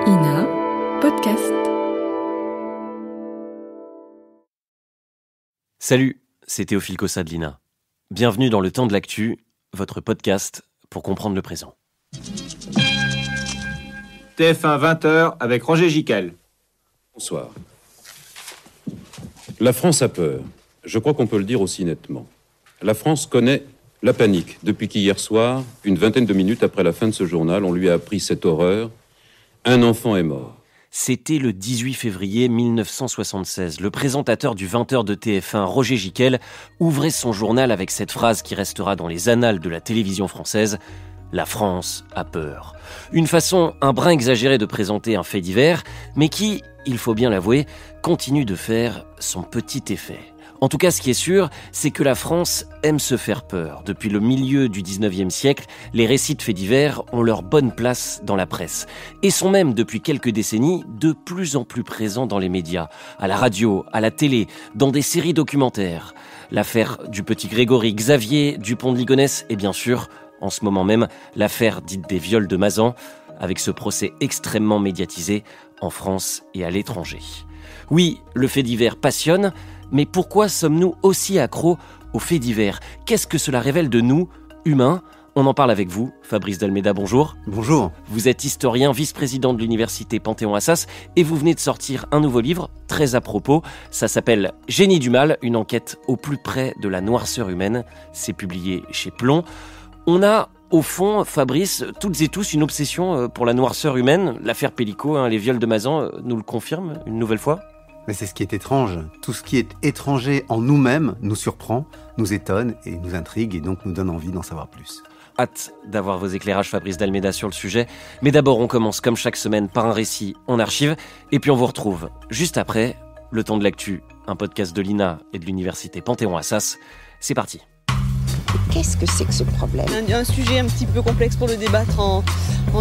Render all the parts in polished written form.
INA Podcast. Salut, c'est Théophile Cossa de l'INA. Bienvenue dans Le Temps de l'Actu, votre podcast pour comprendre le présent. TF1 20h avec Roger Giquel. Bonsoir. La France a peur. Je crois qu'on peut le dire aussi nettement. La France connaît la panique depuis qu'hier soir, une vingtaine de minutes après la fin de ce journal, on lui a appris cette horreur. Un enfant est mort. C'était le 18 février 1976. Le présentateur du 20h de TF1, Roger Giquel, ouvrait son journal avec cette phrase qui restera dans les annales de la télévision française. La France a peur. Une façon un brin exagérée de présenter un fait divers, mais qui, il faut bien l'avouer, continue de faire son petit effet. En tout cas, ce qui est sûr, c'est que la France aime se faire peur. Depuis le milieu du 19e siècle, les récits de faits divers ont leur bonne place dans la presse et sont même, depuis quelques décennies, de plus en plus présents dans les médias, à la radio, à la télé, dans des séries documentaires. L'affaire du petit Grégory Xavier Dupont de Ligonnès et bien sûr, en ce moment même, l'affaire dite des viols de Mazan, avec ce procès extrêmement médiatisé en France et à l'étranger. Oui, le fait divers passionne, mais pourquoi sommes-nous aussi accros aux faits divers ? Qu'est-ce que cela révèle de nous, humains ? On en parle avec vous, Fabrice Dalméda, bonjour. Bonjour. Vous êtes historien, vice-président de l'université Panthéon-Assas et vous venez de sortir un nouveau livre, très à propos. Ça s'appelle « Génie du mal, une enquête au plus près de la noirceur humaine ». C'est publié chez Plomb. On a, au fond, Fabrice, toutes et tous une obsession pour la noirceur humaine. L'affaire Pellico, les viols de Mazan, nous le confirment une nouvelle fois. Mais c'est ce qui est étrange. Tout ce qui est étranger en nous-mêmes nous surprend, nous étonne et nous intrigue et donc nous donne envie d'en savoir plus. Hâte d'avoir vos éclairages, Fabrice Dalméda, sur le sujet. Mais d'abord, on commence comme chaque semaine par un récit en archive et puis on vous retrouve juste après Le Temps de l'Actu, un podcast de l'INA et de l'université Panthéon-Assas. C'est parti. Qu'est-ce que c'est que ce problème ? Un sujet un petit peu complexe pour le débattre en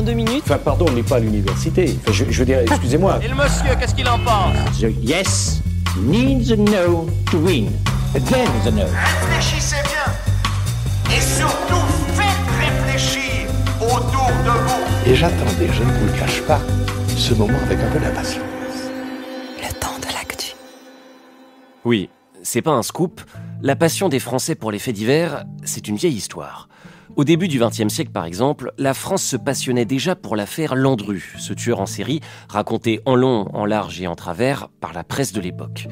2 minutes. Enfin, pardon, on n'est pas à l'université. Enfin, je veux dire, excusez-moi. Et le monsieur, qu'est-ce qu'il en pense ? The yes needs a no to win. Then the no. Réfléchissez bien. Et surtout, faites réfléchir autour de vous. Et j'attendais, je ne vous le cache pas, ce moment avec un peu d'impatience. Le temps de l'actu. Oui, c'est pas un scoop. La passion des Français pour les faits divers, c'est une vieille histoire. Au début du XXe siècle, par exemple, la France se passionnait déjà pour l'affaire Landru, ce tueur en série raconté en long, en large et en travers par la presse de l'époque.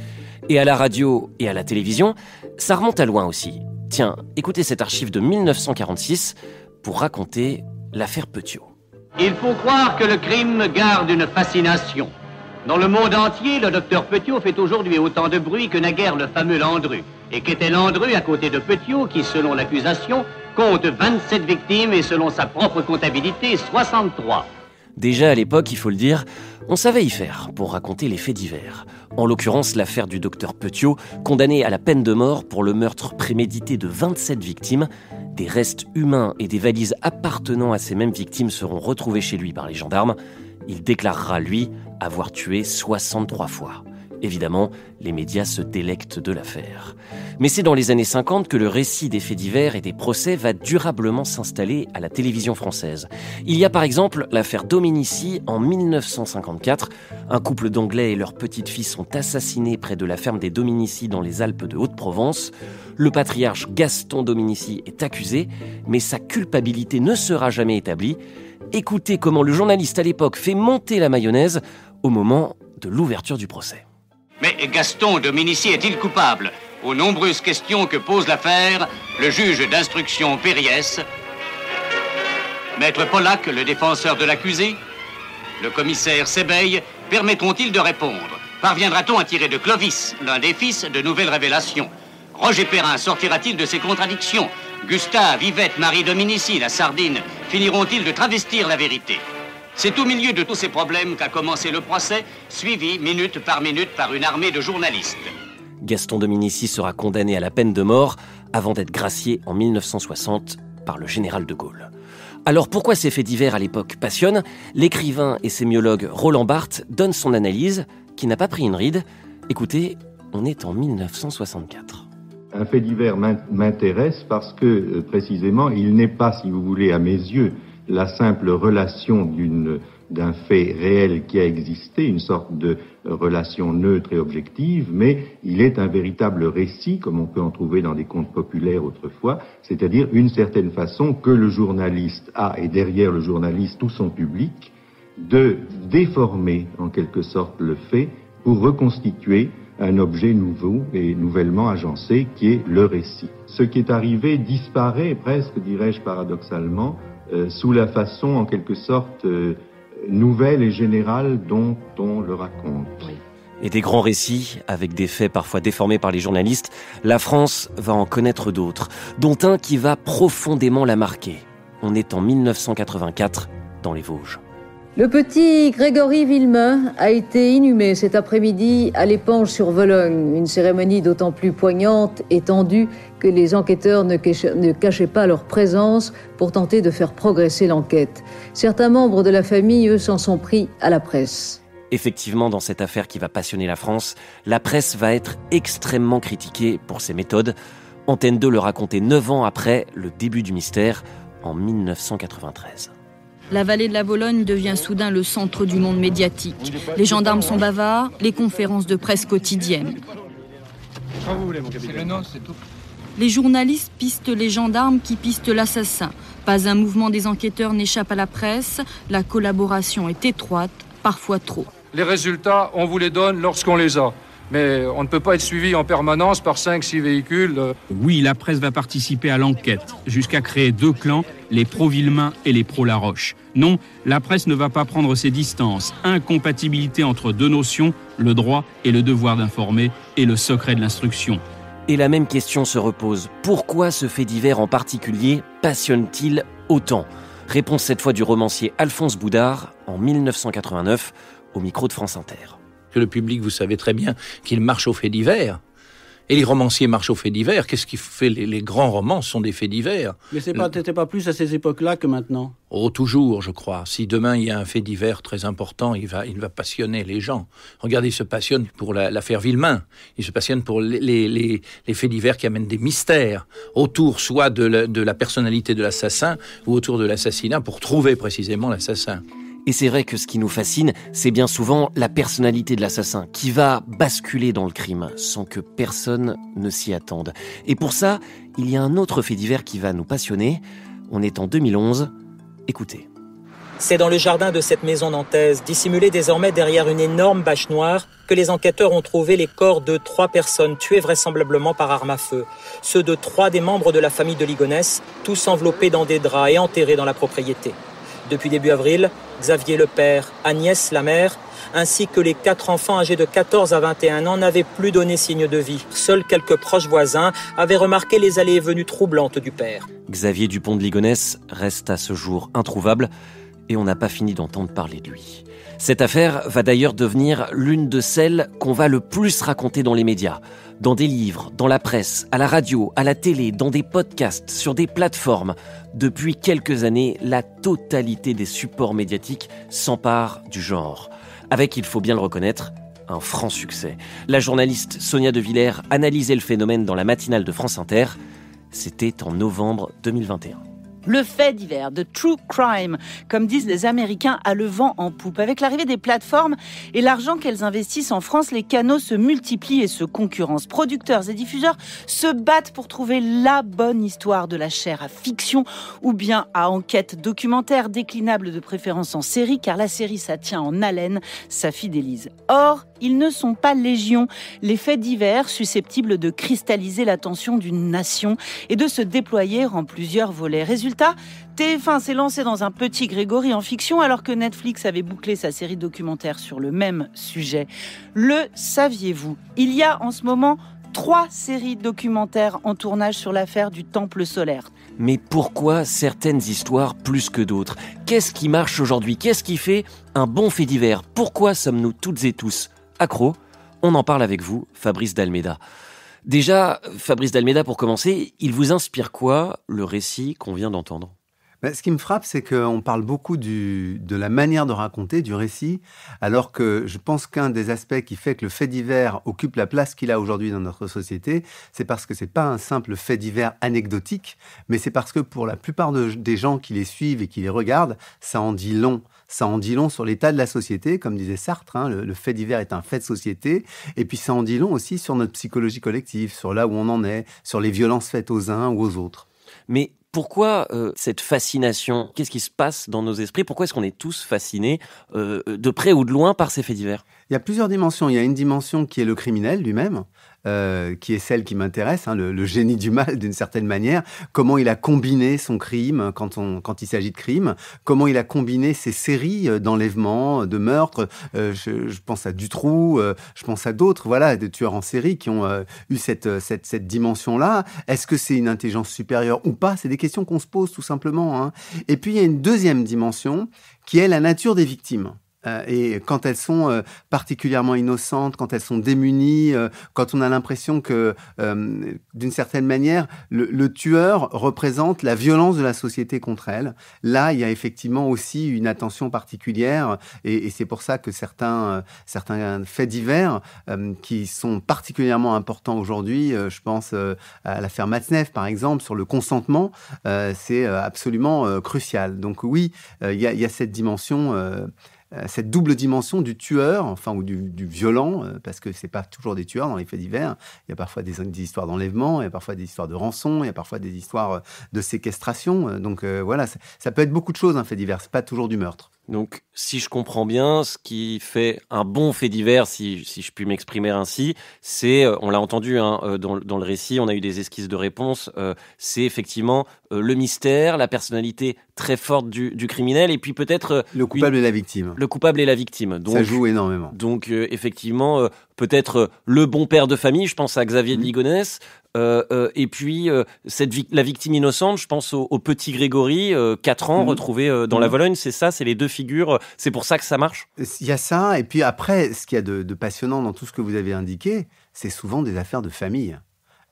Et à la radio et à la télévision, ça remonte à loin aussi. Tiens, écoutez cette archive de 1946 pour raconter l'affaire Petiot. Il faut croire que le crime garde une fascination. Dans le monde entier, le docteur Petiot fait aujourd'hui autant de bruit que naguère le fameux Landru. Et qu'était Landru à côté de Petiot, qui, selon l'accusation, compte 27 victimes et, selon sa propre comptabilité, 63. Déjà à l'époque, il faut le dire, on savait y faire pour raconter les faits divers. En l'occurrence, l'affaire du docteur Petiot, condamné à la peine de mort pour le meurtre prémédité de 27 victimes. Des restes humains et des valises appartenant à ces mêmes victimes seront retrouvés chez lui par les gendarmes. Il déclarera, lui, avoir tué 63 fois. Évidemment, les médias se délectent de l'affaire. Mais c'est dans les années 50 que le récit des faits divers et des procès va durablement s'installer à la télévision française. Il y a par exemple l'affaire Dominici en 1954. Un couple d'Anglais et leur petite fille sont assassinés près de la ferme des Dominici dans les Alpes de Haute-Provence. Le patriarche Gaston Dominici est accusé, mais sa culpabilité ne sera jamais établie. Écoutez comment le journaliste à l'époque fait monter la mayonnaise au moment de l'ouverture du procès. Mais Gaston Dominici est-il coupable ? Aux nombreuses questions que pose l'affaire, le juge d'instruction Périès, Maître Pollack, le défenseur de l'accusé, le commissaire Sébeil, permettront-ils de répondre ? Parviendra-t-on à tirer de Clovis, l'un des fils, de nouvelles révélations ? Roger Perrin sortira-t-il de ses contradictions ? Gustave, Yvette, Marie Dominici, la sardine, finiront-ils de travestir la vérité ? C'est au milieu de tous ces problèmes qu'a commencé le procès, suivi minute par une armée de journalistes. Gaston Dominici sera condamné à la peine de mort avant d'être gracié en 1960 par le général de Gaulle. Alors pourquoi ces faits divers à l'époque passionnent ? L'écrivain et sémiologue Roland Barthes donne son analyse, qui n'a pas pris une ride. Écoutez, on est en 1964. Un fait divers m'intéresse parce que, précisément, il n'est pas, si vous voulez, à mes yeux, la simple relation d'une d'un fait réel qui a existé, une sorte de relation neutre et objective, mais il est un véritable récit, comme on peut en trouver dans des contes populaires autrefois, c'est-à-dire une certaine façon que le journaliste a, et derrière le journaliste tout son public, de déformer en quelque sorte le fait pour reconstituer un objet nouveau et nouvellement agencé qui est le récit. Ce qui est arrivé disparaît presque, dirais-je paradoxalement, sous la façon en quelque sorte nouvelle et générale dont on le raconte. Et des grands récits, avec des faits parfois déformés par les journalistes, la France va en connaître d'autres, dont un qui va profondément la marquer. On est en 1984, dans les Vosges. Le petit Grégory Villemin a été inhumé cet après-midi à l'Épanche-sur-Vologne. Une cérémonie d'autant plus poignante et tendue que les enquêteurs ne cachaient pas leur présence pour tenter de faire progresser l'enquête. Certains membres de la famille, eux, s'en sont pris à la presse. Effectivement, dans cette affaire qui va passionner la France, la presse va être extrêmement critiquée pour ses méthodes. Antenne 2 le racontait 9 ans après le début du mystère, en 1993. La vallée de la Vologne devient soudain le centre du monde médiatique. Les gendarmes sont bavards, les conférences de presse quotidiennes. Quand vous voulez, mon capitaine. C'est le nom, c'est tout. Les journalistes pistent les gendarmes qui pistent l'assassin. Pas un mouvement des enquêteurs n'échappe à la presse. La collaboration est étroite, parfois trop. Les résultats, on vous les donne lorsqu'on les a. Mais on ne peut pas être suivi en permanence par 5-6 véhicules. Oui, la presse va participer à l'enquête, jusqu'à créer 2 clans, les pro-Villemin et les pro-Laroche. Non, la presse ne va pas prendre ses distances. Incompatibilité entre 2 notions, le droit et le devoir d'informer, et le secret de l'instruction. Et la même question se repose. Pourquoi ce fait divers en particulier passionne-t-il autant ? Réponse cette fois du romancier Alphonse Boudard, en 1989, au micro de France Inter. Que le public, vous savez très bien, qu'il marche aux faits divers. Et les romanciers marchent aux faits divers. Qu'est-ce qui fait les grands romans sont des faits divers. Mais t'étais pas plus à ces époques-là que maintenant. Oh, toujours, je crois. Si demain il y a un fait divers très important, il va passionner les gens. Regardez, il se passionne pour l'affaire Villemin. Il se passionne pour les faits divers qui amènent des mystères autour soit de la personnalité de l'assassin ou autour de l'assassinat pour trouver précisément l'assassin. Et c'est vrai que ce qui nous fascine, c'est bien souvent la personnalité de l'assassin qui va basculer dans le crime sans que personne ne s'y attende. Et pour ça, il y a un autre fait divers qui va nous passionner. On est en 2011. Écoutez. C'est dans le jardin de cette maison nantaise, dissimulée désormais derrière une énorme bâche noire, que les enquêteurs ont trouvé les corps de 3 personnes tuées vraisemblablement par arme à feu. Ceux de 3 des membres de la famille de Ligonnès, tous enveloppés dans des draps et enterrés dans la propriété. Depuis début avril, Xavier le père, Agnès la mère, ainsi que les 4 enfants âgés de 14 à 21 ans n'avaient plus donné signe de vie. Seuls quelques proches voisins avaient remarqué les allées et venues troublantes du père. Xavier Dupont de Ligonnès reste à ce jour introuvable et on n'a pas fini d'entendre parler de lui. Cette affaire va d'ailleurs devenir l'une de celles qu'on va le plus raconter dans les médias. Dans des livres, dans la presse, à la radio, à la télé, dans des podcasts, sur des plateformes. Depuis quelques années, la totalité des supports médiatiques s'empare du genre. Avec, il faut bien le reconnaître, un franc succès. La journaliste Sonia De Villers analysait le phénomène dans la matinale de France Inter. C'était en novembre 2021. Le fait divers, de true crime, comme disent les Américains, a le vent en poupe. Avec l'arrivée des plateformes et l'argent qu'elles investissent en France, les canaux se multiplient et se concurrencent. Producteurs et diffuseurs se battent pour trouver la bonne histoire, de la chair à fiction ou bien à enquête documentaire, déclinable de préférence en série, car la série, ça tient en haleine, ça fidélise. Or, ils ne sont pas légion, les faits divers susceptibles de cristalliser l'attention d'une nation et de se déployer en plusieurs volets. Résultat, TF1 s'est lancé dans un petit Grégory en fiction alors que Netflix avait bouclé sa série documentaire sur le même sujet. Le saviez-vous ? Il y a en ce moment 3 séries documentaires en tournage sur l'affaire du Temple solaire. Mais pourquoi certaines histoires plus que d'autres ? Qu'est-ce qui marche aujourd'hui ? Qu'est-ce qui fait un bon fait divers ? Pourquoi sommes-nous toutes et tous accro? On en parle avec vous, Fabrice Dalméda. Déjà, Fabrice Dalméda, pour commencer, il vous inspire quoi, le récit qu'on vient d'entendre ? Ce qui me frappe, c'est qu'on parle beaucoup de la manière de raconter, du récit, alors que je pense qu'un des aspects qui fait que le fait divers occupe la place qu'il a aujourd'hui dans notre société, c'est parce que c'est pas un simple fait divers anecdotique, mais c'est parce que pour la plupart des gens qui les suivent et qui les regardent, ça en dit long. Ça en dit long sur l'état de la société, comme disait Sartre, hein, le fait divers est un fait de société. Et puis ça en dit long aussi sur notre psychologie collective, sur là où on en est, sur les violences faites aux uns ou aux autres. Mais pourquoi cette fascination ? Qu'est-ce qui se passe dans nos esprits ? Pourquoi est-ce qu'on est tous fascinés de près ou de loin par ces faits divers ? Il y a plusieurs dimensions. Il y a une dimension qui est le criminel lui-même, qui est celle qui m'intéresse, hein, le génie du mal d'une certaine manière. Comment il a combiné son crime quand il s'agit de crime. Comment il a combiné ses séries d'enlèvements, de meurtres. Je pense à Dutroux, je pense à d'autres, voilà, de tueurs en série qui ont eu cette dimension-là. Est-ce que c'est une intelligence supérieure ou pas ? C'est des questions qu'on se pose tout simplement, hein. Et puis il y a une deuxième dimension qui est la nature des victimes. Et quand elles sont particulièrement innocentes, quand elles sont démunies, quand on a l'impression que, d'une certaine manière, le tueur représente la violence de la société contre elles, là, il y a effectivement aussi une attention particulière. Et c'est pour ça que certains faits divers qui sont particulièrement importants aujourd'hui, je pense à l'affaire Matzneff, par exemple, sur le consentement, c'est absolument crucial. Donc oui, il y a cette dimension... cette double dimension du tueur, enfin, ou du violent, parce que c'est pas toujours des tueurs dans les faits divers. Il y a parfois des histoires d'enlèvement, il y a parfois des histoires de rançon, il y a parfois des histoires de séquestration. Donc voilà, ça peut être beaucoup de choses, un fait divers. C'est pas toujours du meurtre. Donc, si je comprends bien, ce qui fait un bon fait divers, si je puis m'exprimer ainsi, c'est, on l'a entendu hein, dans le récit, on a eu des esquisses de réponse, c'est effectivement le mystère, la personnalité très forte du criminel, et puis peut-être... le coupable et la victime. Le coupable et la victime. Donc, ça joue énormément. Donc, effectivement, peut-être le bon père de famille, je pense à Xavier de Ligonnès, et puis la victime innocente, je pense au petit Grégory, 4 ans, retrouvé dans la Vologne, c'est ça, c'est les deux figures, c'est pour ça que ça marche ? Il y a ça, et puis après, ce qu'il y a de passionnant dans tout ce que vous avez indiqué, c'est souvent des affaires de famille.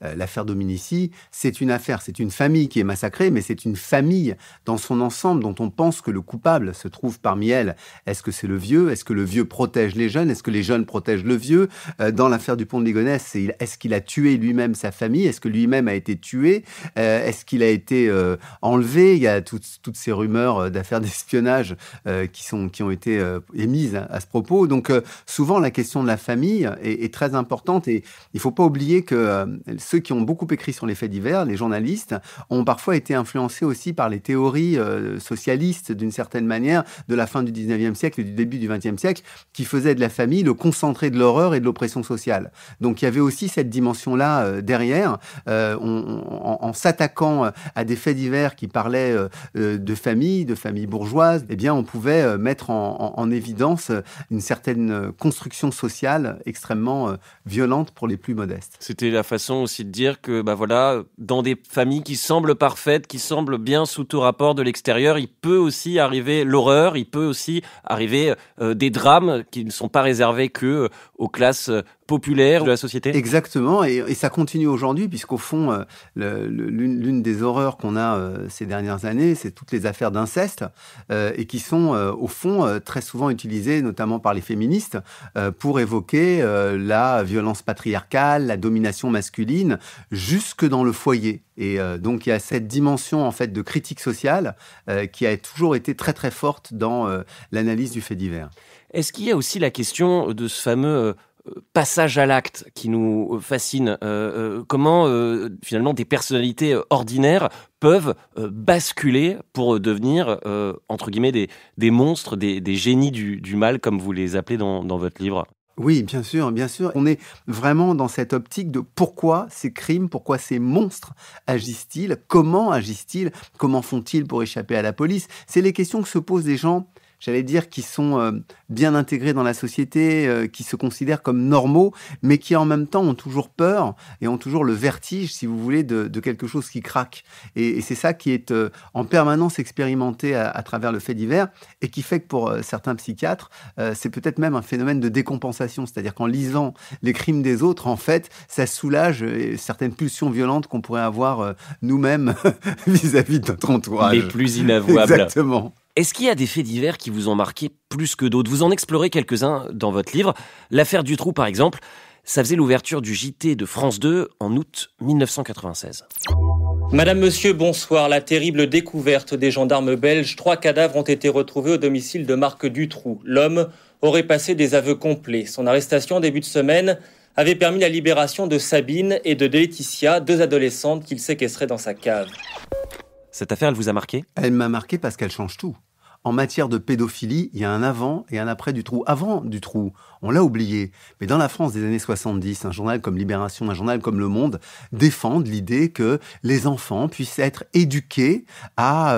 L'affaire Dominici, c'est une affaire, c'est une famille qui est massacrée, mais c'est une famille dans son ensemble dont on pense que le coupable se trouve parmi elles. Est-ce que c'est le vieux ? Est-ce que le vieux protège les jeunes ? Est-ce que les jeunes protègent le vieux ? Dans l'affaire du pont de Ligonnès, est-ce qu'il a tué lui-même sa famille ? Est-ce que lui-même a été tué ? Est-ce qu'il a été enlevé ? Il y a toutes ces rumeurs d'affaires d'espionnage qui ont été émises à ce propos. Donc souvent, la question de la famille est très importante, et il ne faut pas oublier que ceux qui ont beaucoup écrit sur les faits divers, les journalistes, ont parfois été influencés aussi par les théories socialistes, d'une certaine manière, de la fin du 19e siècle et du début du 20e siècle, qui faisaient de la famille le concentré de l'horreur et de l'oppression sociale. Donc il y avait aussi cette dimension-là derrière, en s'attaquant à des faits divers qui parlaient de famille bourgeoise, eh bien on pouvait mettre en évidence une certaine construction sociale extrêmement violente pour les plus modestes. C'était la façon aussi de dire que, voilà, dans des familles qui semblent parfaites, qui semblent bien sous tout rapport de l'extérieur, il peut aussi arriver l'horreur, il peut aussi arriver des drames qui ne sont pas réservés que aux classes populaires de la société. Exactement, et ça continue aujourd'hui, puisqu'au fond, l'une des horreurs qu'on a ces dernières années, c'est toutes les affaires d'inceste, et qui sont, au fond, très souvent utilisées, notamment par les féministes, pour évoquer la violence patriarcale, la domination masculine, jusque dans le foyer. Et donc, il y a cette dimension, en fait, de critique sociale qui a toujours été très, très forte dans l'analyse du fait divers. Est-ce qu'il y a aussi la question de ce fameux passage à l'acte qui nous fascine, comment finalement des personnalités ordinaires peuvent basculer pour devenir, entre guillemets, des monstres, des génies du mal, comme vous les appelez dans votre livre ? Oui, bien sûr, bien sûr. On est vraiment dans cette optique de pourquoi ces crimes, pourquoi ces monstres agissent-ils, comment agissent-ils, comment font-ils pour échapper à la police. C'est les questions que se posent des gens, j'allais dire, qui sont bien intégrés dans la société, qui se considèrent comme normaux, mais qui en même temps ont toujours peur et ont toujours le vertige, si vous voulez, de quelque chose qui craque. Et c'est ça qui est en permanence expérimenté à travers le fait divers, et qui fait que pour certains psychiatres, c'est peut-être même un phénomène de décompensation, c'est-à-dire qu'en lisant les crimes des autres, en fait, ça soulage certaines pulsions violentes qu'on pourrait avoir nous-mêmes vis-à-vis de notre entourage. Les plus inavouables. Exactement. Est-ce qu'il y a des faits divers qui vous ont marqué plus que d'autres ? Vous en explorez quelques-uns dans votre livre. L'affaire Dutroux, par exemple, ça faisait l'ouverture du JT de France 2 en août 1996. Madame, monsieur, bonsoir. La terrible découverte des gendarmes belges. 3 cadavres ont été retrouvés au domicile de Marc Dutroux. L'homme aurait passé des aveux complets. Son arrestation début de semaine avait permis la libération de Sabine et de Laetitia, 2 adolescentes qu'il séquestrait dans sa cave. Cette affaire, elle vous a marqué ? Elle m'a marqué parce qu'elle change tout. En matière de pédophilie, il y a un avant et un après Dutroux. Avant Dutroux, on l'a oublié. Mais dans la France des années 70, un journal comme Libération, un journal comme Le Monde défendent l'idée que les enfants puissent être éduqués à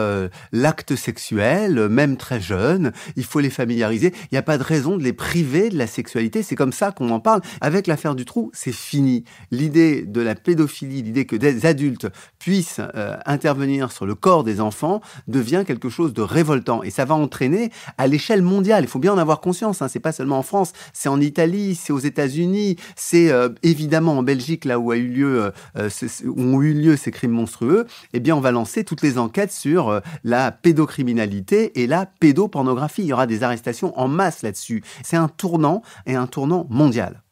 l'acte sexuel, même très jeunes. Il faut les familiariser. Il n'y a pas de raison de les priver de la sexualité. C'est comme ça qu'on en parle. Avec l'affaire Dutroux, c'est fini. L'idée de la pédophilie, l'idée que des adultes puissent intervenir sur le corps des enfants devient quelque chose de révoltant. Et ça va entraîner à l'échelle mondiale. Il faut bien en avoir conscience. C'est pas seulement en France, c'est en Italie, c'est aux États-Unis, c'est évidemment en Belgique, là où ont eu lieu ces crimes monstrueux. Eh bien, on va lancer toutes les enquêtes sur la pédocriminalité et la pédopornographie. Il y aura des arrestations en masse là-dessus. C'est un tournant et un tournant mondial.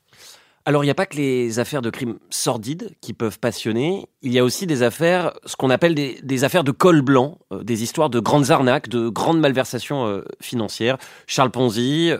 Alors, il n'y a pas que les affaires de crimes sordides qui peuvent passionner. Il y a aussi des affaires, ce qu'on appelle des affaires de col blanc, des histoires de grandes arnaques, de grandes malversations financières. Charles Ponzi,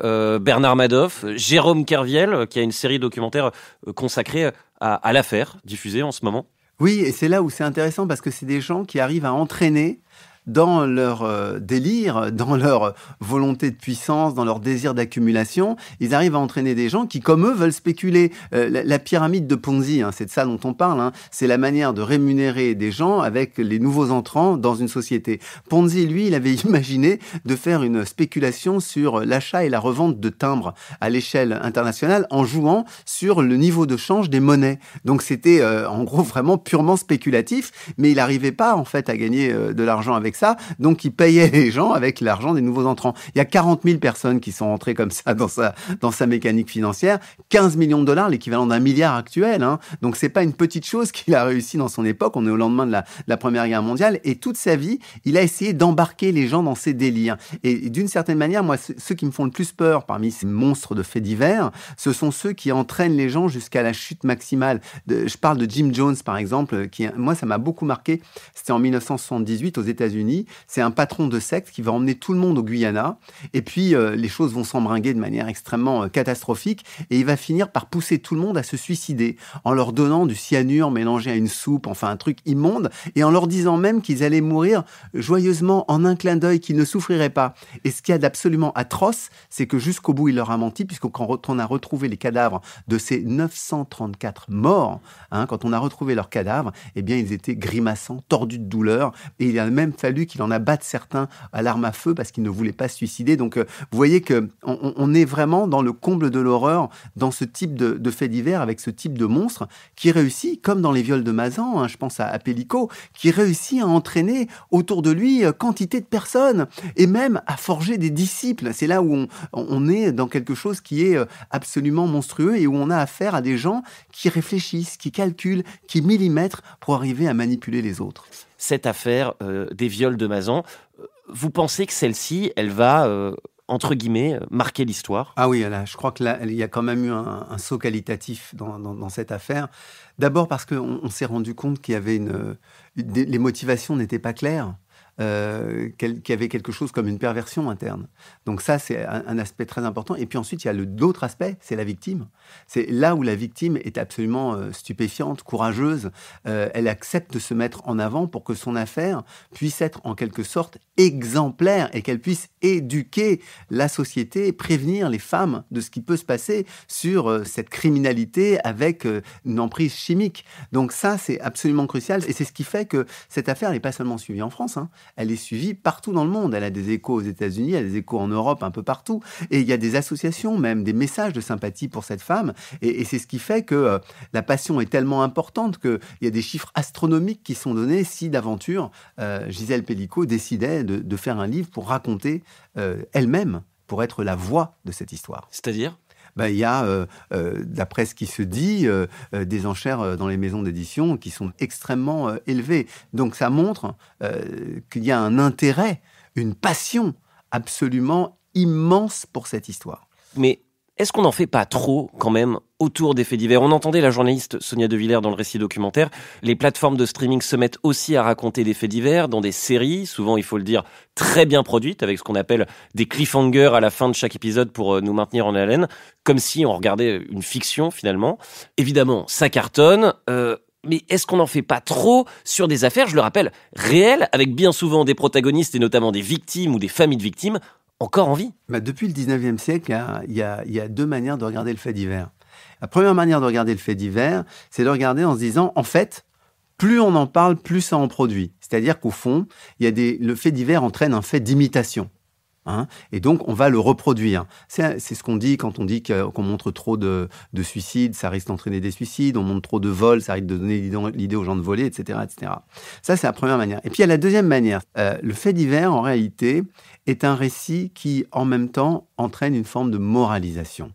Bernard Madoff, Jérôme Kerviel, qui a une série documentaire consacrée à l'affaire, diffusée en ce moment. Oui, et c'est là où c'est intéressant parce que c'est des gens qui arrivent à entraîner dans leur délire, dans leur volonté de puissance, dans leur désir d'accumulation, ils arrivent à entraîner des gens qui, comme eux, veulent spéculer. La pyramide de Ponzi, c'est de ça dont on parle, c'est la manière de rémunérer des gens avec les nouveaux entrants dans une société. Ponzi, lui, il avait imaginé de faire une spéculation sur l'achat et la revente de timbres à l'échelle internationale en jouant sur le niveau de change des monnaies. Donc c'était en gros vraiment purement spéculatif, mais il n'arrivait pas en fait à gagner de l'argent avec ça, donc il payait les gens avec l'argent des nouveaux entrants. Il y a 40 000 personnes qui sont entrées comme ça dans sa mécanique financière, 15 millions de dollars, l'équivalent d'un milliard actuel, donc c'est pas une petite chose qu'il a réussi dans son époque. On est au lendemain de la Première Guerre mondiale, et toute sa vie, il a essayé d'embarquer les gens dans ses délires. Et d'une certaine manière, moi, ceux qui me font le plus peur parmi ces monstres de faits divers, ce sont ceux qui entraînent les gens jusqu'à la chute maximale. Je parle de Jim Jones, par exemple, moi, ça m'a beaucoup marqué. C'était en 1978 aux États-Unis. C'est un patron de secte qui va emmener tout le monde au Guyana, et puis les choses vont s'embringuer de manière extrêmement catastrophique, et il va finir par pousser tout le monde à se suicider en leur donnant du cyanure mélangé à une soupe, enfin un truc immonde, et en leur disant même qu'ils allaient mourir joyeusement en un clin d'œil, qu'ils ne souffriraient pas. Et ce qu'il y a d'absolument atroce, c'est que jusqu'au bout il leur a menti, puisque quand on a retrouvé les cadavres de ces 934 morts, quand on a retrouvé leurs cadavres, eh bien ils étaient grimaçants, tordus de douleur, et il a même fallu qu'il en abatte certains à l'arme à feu parce qu'ils ne voulaient pas se suicider. Donc, vous voyez qu'on est vraiment dans le comble de l'horreur dans ce type de fait divers, avec ce type de monstre qui réussit, comme dans les viols de Mazan, je pense à Pellico, qui réussit à entraîner autour de lui quantité de personnes et même à forger des disciples. C'est là où on est dans quelque chose qui est absolument monstrueux et où on a affaire à des gens qui réfléchissent, qui calculent, qui millimètrent pour arriver à manipuler les autres. Cette affaire des viols de Mazan, vous pensez que celle-ci, elle va, entre guillemets, marquer l'histoire ? Ah oui, là, je crois qu'il y a quand même eu un saut qualitatif dans cette affaire. D'abord parce qu'on s'est rendu compte qu'il y avait les motivations n'étaient pas claires. Qu'il y avait quelque chose comme une perversion interne. Donc ça, c'est un aspect très important. Et puis ensuite, il y a l'autre aspect, c'est la victime. C'est là où la victime est absolument stupéfiante, courageuse. Elle accepte de se mettre en avant pour que son affaire puisse être en quelque sorte exemplaire et qu'elle puisse éduquer la société et prévenir les femmes de ce qui peut se passer sur cette criminalité avec une emprise chimique. Donc ça, c'est absolument crucial. Et c'est ce qui fait que cette affaire n'est pas seulement suivie en France, elle est suivie partout dans le monde. Elle a des échos aux États-Unis, elle a des échos en Europe, un peu partout. Et il y a des associations, même des messages de sympathie pour cette femme. Et c'est ce qui fait que la passion est tellement importante qu'il y a des chiffres astronomiques qui sont donnés si d'aventure Gisèle Pellico décidait de faire un livre pour raconter elle-même, pour être la voix de cette histoire. C'est-à-dire ? Il y a, d'après ce qui se dit, des enchères dans les maisons d'édition qui sont extrêmement élevées. Donc ça montre qu'il y a un intérêt, une passion absolument immense pour cette histoire. Mais est-ce qu'on n'en fait pas trop, quand même, autour des faits divers. On entendait la journaliste Sonia De Villers dans le récit documentaire. Les plateformes de streaming se mettent aussi à raconter des faits divers dans des séries, souvent, il faut le dire, très bien produites, avec ce qu'on appelle des cliffhangers à la fin de chaque épisode pour nous maintenir en haleine, comme si on regardait une fiction finalement. Évidemment, ça cartonne. Mais est-ce qu'on n'en fait pas trop sur des affaires, je le rappelle, réelles, avec bien souvent des protagonistes et notamment des victimes ou des familles de victimes encore en vie? Depuis le 19e siècle, il y a deux manières de regarder le fait divers. La première manière de regarder le fait divers, c'est de regarder en se disant, en fait, plus on en parle, plus ça en produit. C'est-à-dire qu'au fond, le fait divers entraîne un fait d'imitation. Et donc, on va le reproduire. C'est ce qu'on dit quand on dit qu'on montre trop de suicides, ça risque d'entraîner des suicides. On montre trop de vols, ça risque de donner l'idée aux gens de voler, etc., etc. Ça, c'est la première manière. Et puis, il y a la deuxième manière. Le fait divers, en réalité, est un récit qui, en même temps, entraîne une forme de moralisation.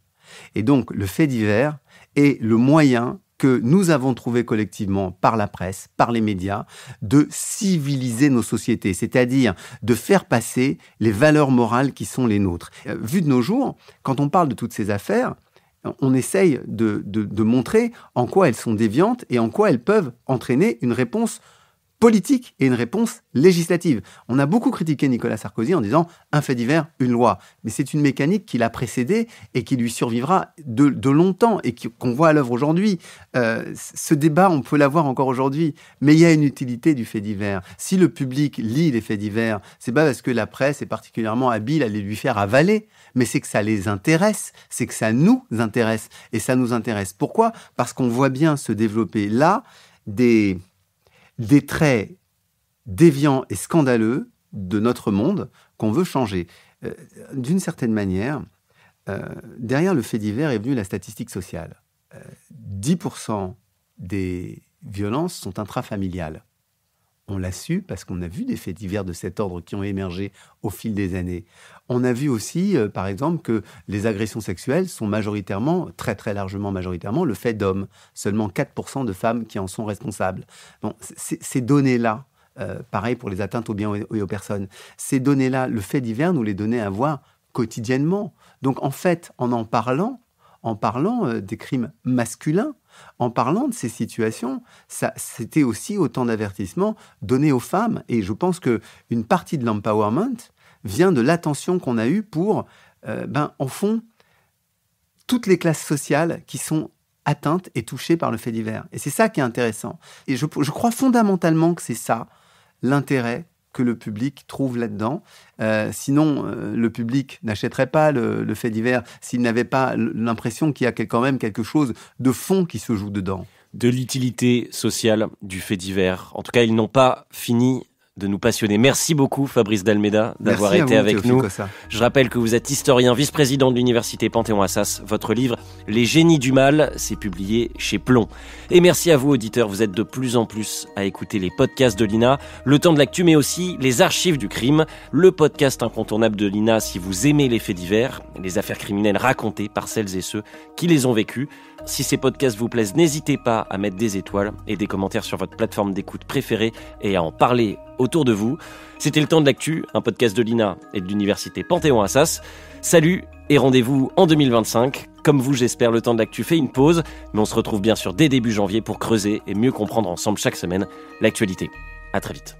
Et donc, le fait divers est le moyen que nous avons trouvé collectivement par la presse, par les médias, de civiliser nos sociétés, c'est-à-dire de faire passer les valeurs morales qui sont les nôtres. Vu de nos jours, quand on parle de toutes ces affaires, on essaye de montrer en quoi elles sont déviantes et en quoi elles peuvent entraîner une réponse politique et une réponse législative. On a beaucoup critiqué Nicolas Sarkozy en disant « un fait divers, une loi ». Mais c'est une mécanique qui l'a précédé et qui lui survivra de longtemps et qu'on voit à l'œuvre aujourd'hui. Ce débat, on peut l'avoir encore aujourd'hui, mais il y a une utilité du fait divers. Si le public lit les faits divers, c'est pas parce que la presse est particulièrement habile à les lui faire avaler, mais c'est que ça les intéresse, c'est que ça nous intéresse. Et ça nous intéresse. Pourquoi ? Parce qu'on voit bien se développer là des traits déviants et scandaleux de notre monde qu'on veut changer. D'une certaine manière, derrière le fait divers est venue la statistique sociale. 10% des violences sont intrafamiliales. On l'a su parce qu'on a vu des faits divers de cet ordre qui ont émergé au fil des années. On a vu aussi, par exemple, que les agressions sexuelles sont majoritairement, très très largement majoritairement, le fait d'hommes. Seulement 4% de femmes qui en sont responsables. Bon, ces données-là, pareil pour les atteintes aux biens et aux personnes, ces données-là, le fait divers nous les donnait à voir quotidiennement. Donc en fait, en parlant des crimes masculins, en parlant de ces situations, c'était aussi autant d'avertissements donnés aux femmes. Et je pense qu'une partie de l'empowerment vient de l'attention qu'on a eue pour, en fond, toutes les classes sociales qui sont atteintes et touchées par le fait divers. Et c'est ça qui est intéressant. Et je crois fondamentalement que c'est ça l'intérêt que le public trouve là-dedans. Sinon, le public n'achèterait pas le fait divers s'il n'avait pas l'impression qu'il y a quand même quelque chose de fond qui se joue dedans. De l'utilité sociale du fait divers. En tout cas, ils n'ont pas fini de nous passionner. Merci beaucoup Fabrice d'Almeida d'avoir été avec nous. Je rappelle que vous êtes historien, vice-président de l'université Panthéon-Assas. Votre livre « Les génies du mal » c'est publié chez Plomb. Et merci à vous auditeurs, vous êtes de plus en plus à écouter les podcasts de l'INA, Le Temps de l'actu, mais aussi les archives du crime, le podcast incontournable de l'INA si vous aimez les faits divers, les affaires criminelles racontées par celles et ceux qui les ont vécues. Si ces podcasts vous plaisent, n'hésitez pas à mettre des étoiles et des commentaires sur votre plateforme d'écoute préférée et à en parler autour de vous. C'était Le Temps de l'actu, un podcast de l'INA et de l'université Panthéon-Assas. Salut et rendez-vous en 2025. Comme vous, j'espère, Le Temps de l'actu fait une pause, mais on se retrouve bien sûr dès début janvier pour creuser et mieux comprendre ensemble chaque semaine l'actualité. À très vite.